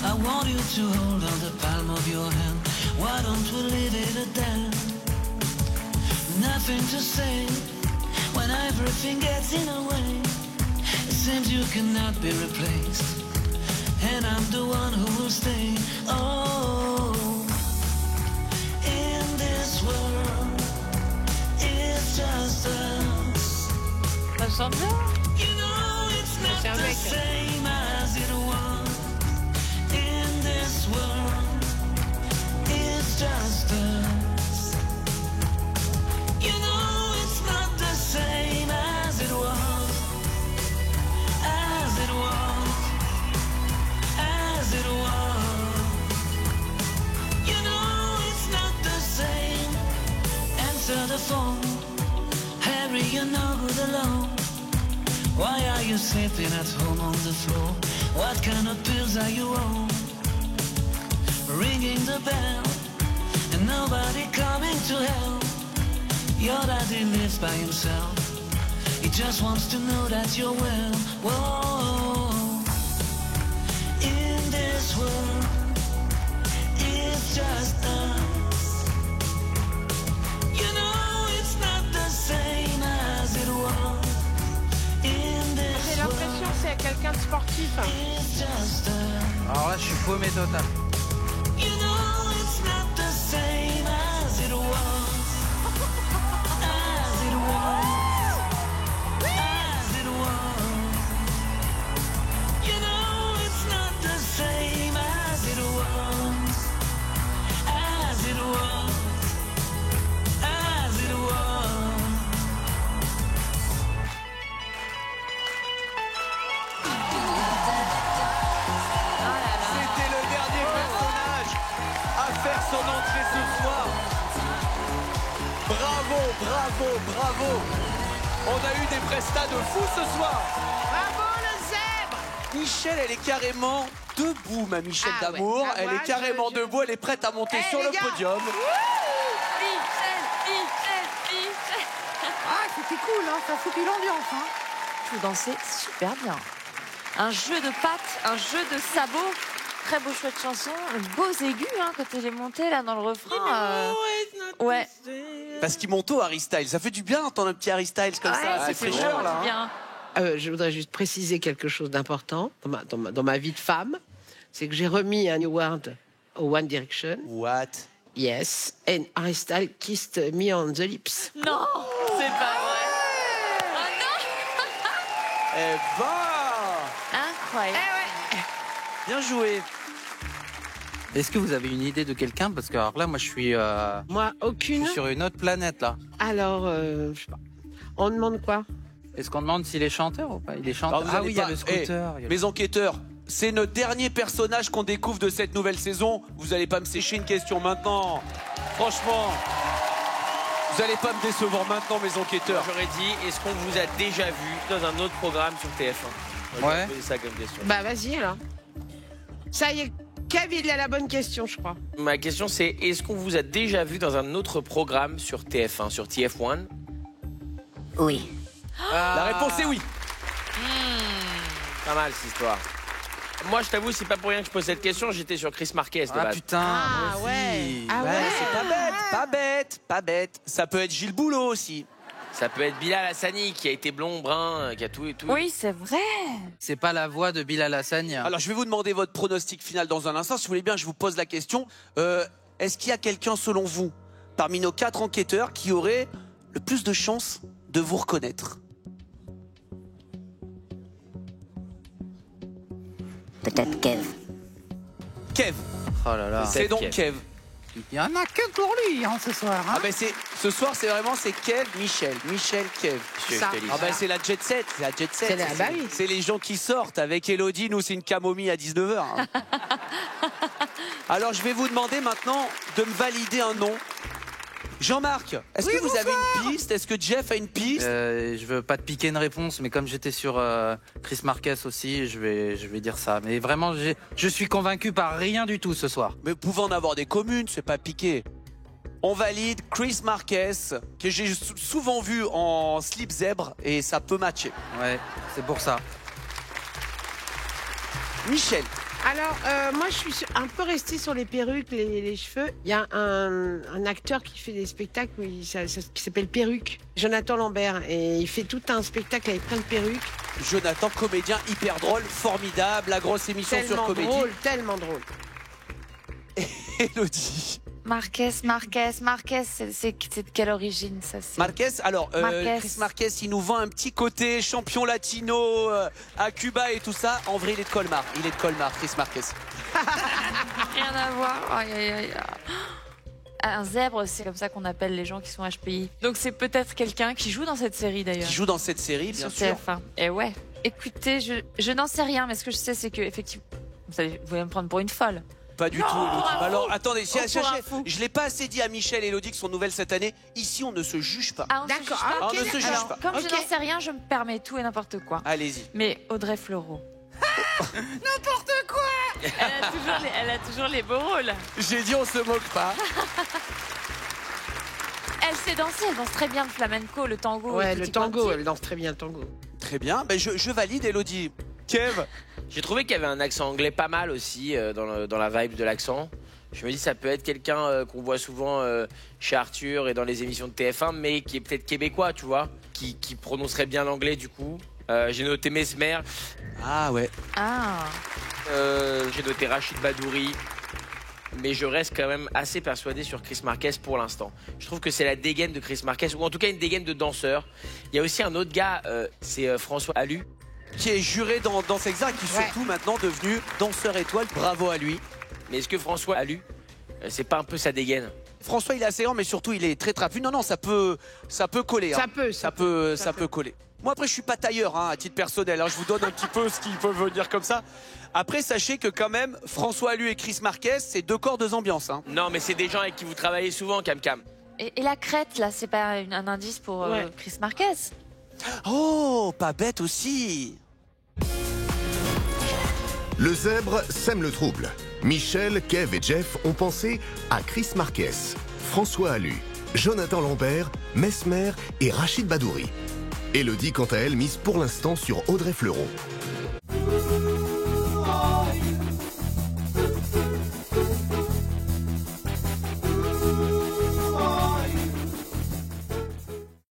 I want you to hold on the palm of your hand. Why don't we leave it at that? Nothing to say when everything gets in the way. It seems you cannot be replaced, and I'm the one who will stay. Oh, in this world, it's just us. Ça chante bien. You know it's not the same as it was. In this world, it's just us. You know it's not the same as it was. As it was. As it was. You know it's not the same. Answer the phone. Harry, you're no good alone. Why are you sleeping at home on the floor? What kind of pills are you on? Ringing the bell and nobody coming to help. Your daddy lives by himself. He just wants to know that you're well. Whoa. In this world, it's just us. You know it's not the same as it was. J'ai l'impression que c'est quelqu'un de sportif. Alors là, je suis paumé total. You know it's not the same as it was. As it was. As it was. You know it's not the same as it was. As it was. As it was. C'était le dernier personnage à faire son entrée ce soir. Bravo, bravo, bravo. On a eu des prestats de fou ce soir. Bravo le zèbre. Michel, elle est carrément debout, ma Michel Ah ouais. d'amour. Ah, Elle moi, est carrément je- debout, elle est prête à monter Eh, sur les le gars. podium. Ah, c'était cool, hein. Ça foutait l'ambiance. Hein. Vous dansez super bien. Un jeu de pattes, un jeu de sabots. Très beau choix de chanson. Beaux aigus hein, quand elle est montée là dans le refrain. Ouais. Parce qu'il monte au Harry Styles. Ça fait du bien d'entendre un petit Harry Styles comme Ouais, ça. ça C'est fait fraîcheur, vraiment là. du hein. bien. Je voudrais juste préciser quelque chose d'important dans ma vie de femme. C'est que j'ai remis un award au One Direction. What? Yes. And Harry Styles kissed me on the lips. Non, c'est pas vrai. Eh ben, Incroyable. bien joué. Est-ce que vous avez une idée de quelqu'un? Parce que alors là, moi, je suis Moi, aucune. sur une autre planète, là. Alors, je sais pas. On demande quoi? Est-ce qu'on demande s'il est chanteur ou pas? Il est chanteur. Alors, vous Ah allez oui, il y a pas- le scooter. il y a le- Mes enquêteurs, c'est notre dernier personnage qu'on découvre de cette nouvelle saison. Vous allez pas me sécher une question maintenant. Franchement, vous allez pas me décevoir maintenant, mes enquêteurs. J'aurais dit, est-ce qu'on vous a déjà vu dans un autre programme sur TF1? Ouais. Posez ça comme question. Bah, vas-y, alors. Ça y est, Kev, il a la bonne question, je crois. Ma question c'est, est-ce qu'on vous a déjà vu dans un autre programme sur TF1, sur TF1? Oui. La réponse est oui. Pas mal cette histoire. Moi je t'avoue, c'est pas pour rien que je pose cette question, j'étais sur Chris Marquez de Ah base. putain. Ah, moi aussi. Ah Ouais, ouais. c'est pas bête, pas bête, pas bête. Ça peut être Gilles Boulot aussi. Ça peut être Bilal Hassani qui a été blond, brun, qui a tout et tout. Oui, c'est vrai. C'est pas la voix de Bilal Hassani. Alors, je vais vous demander votre pronostic final dans un instant. Si vous voulez bien, je vous pose la question. Est-ce qu'il y a quelqu'un, selon vous, parmi nos 4 enquêteurs, qui aurait le plus de chances de vous reconnaître? Peut-être Kev. Kev. Oh là là. C'est donc Kev. Kev. Il y en a que pour lui ce soir. Ah ben ce soir, c'est vraiment Kev, Michel. Michel, Kev. Ça. Ah ben c'est la jet set. C'est la jet set. Bah oui. C'est les gens qui sortent. Avec Elodie, nous, c'est une camomille à 19h. Alors, je vais vous demander maintenant de me valider un nom. Jean-Marc, est-ce que vous avez une piste? Est-ce que Jeff a une piste? Je veux pas te piquer une réponse, mais comme j'étais sur Chris Marquez aussi, je vais dire ça. Mais vraiment, je suis convaincu par rien du tout ce soir. Mais vous pouvez en avoir des communes, c'est pas piqué. On valide Chris Marquez, que j'ai souvent vu en slip zèbre, et ça peut matcher. Ouais, c'est pour ça. Michel, Alors, moi, je suis un peu restée sur les perruques, les cheveux. Il y a un acteur qui fait des spectacles qui s'appelle Perruque, Jonathan Lambert. Et il fait tout un spectacle avec plein de perruques. Jonathan, comédien hyper drôle, formidable, la grosse émission sur Comédie. Tellement drôle. Élodie. Marquez, c'est de quelle origine ça Marquez, alors Marquez. Chris Marquez, il nous vend un petit côté champion latino à Cuba et tout ça. En vrai, il est de Colmar. Chris Marquez. Rien à voir. Aïe, aïe, aïe. Un zèbre, c'est comme ça qu'on appelle les gens qui sont HPI. Donc c'est peut-être quelqu'un qui joue dans cette série d'ailleurs. Qui joue dans cette série, bien sur sûr. TF1. Et ouais. Écoutez, je n'en sais rien, mais ce que je sais, c'est que effectivement, vous allez me prendre pour une folle. Pas du tout, Élodie. Alors, attendez, je l'ai pas assez dit à Michel et Élodie qui sont nouvelles cette année. Ici, on ne se juge pas. Ah, on se juge pas. Ah, on ne se juge Alors, pas. comme je n'en sais rien, je me permets tout et n'importe quoi. Allez-y. Mais Audrey Fleurot. N'importe quoi. Elle a toujours les beaux rôles. J'ai dit, on se moque pas. Elle sait danser, elle danse très bien le flamenco, le tango. Ouais, et le tutti tango, quanti. elle danse très bien le tango. Très bien, ben je valide, Élodie. Kev. J'ai trouvé qu'il y avait un accent anglais pas mal aussi dans la vibe de l'accent. Je me dis ça peut être quelqu'un qu'on voit souvent chez Arthur et dans les émissions de TF1, mais qui est peut-être québécois, tu vois, qui prononcerait bien l'anglais du coup. J'ai noté Mesmer. Ah ouais. Ah. J'ai noté Rachid Badouri. Mais je reste quand même assez persuadé sur Chris Marquez pour l'instant. Je trouve que c'est la dégaine de Chris Marquez, ou en tout cas une dégaine de danseur. Il y a aussi un autre gars, c'est François Alu. Qui est juré dans Danse Exact, qui est surtout maintenant devenu danseur étoile. Bravo à lui. Mais est-ce que François Alu, c'est pas un peu sa dégaine? François, il est assez grand, mais surtout, il est très trapu. Non, ça peut coller. Hein. Ça peut coller. Moi, après, je suis pas tailleur, hein, à titre personnel. Hein. Je vous donne un petit peu ce qu'il peut venir comme ça. Après, sachez que quand même, François Alu et Chris Marquez, c'est deux corps, deux ambiances. Hein. Non, mais c'est des gens avec qui vous travaillez souvent, Cam Cam. Et la crête, là, c'est pas un indice pour Chris Marquez? Oh, pas bête aussi. Le zèbre sème le trouble. Michel, Kev et Jeff ont pensé à Chris Marquez, François Alu, Jonathan Lambert, Mesmer et Rachid Badouri. Élodie, quant à elle, mise pour l'instant sur Audrey Fleurot.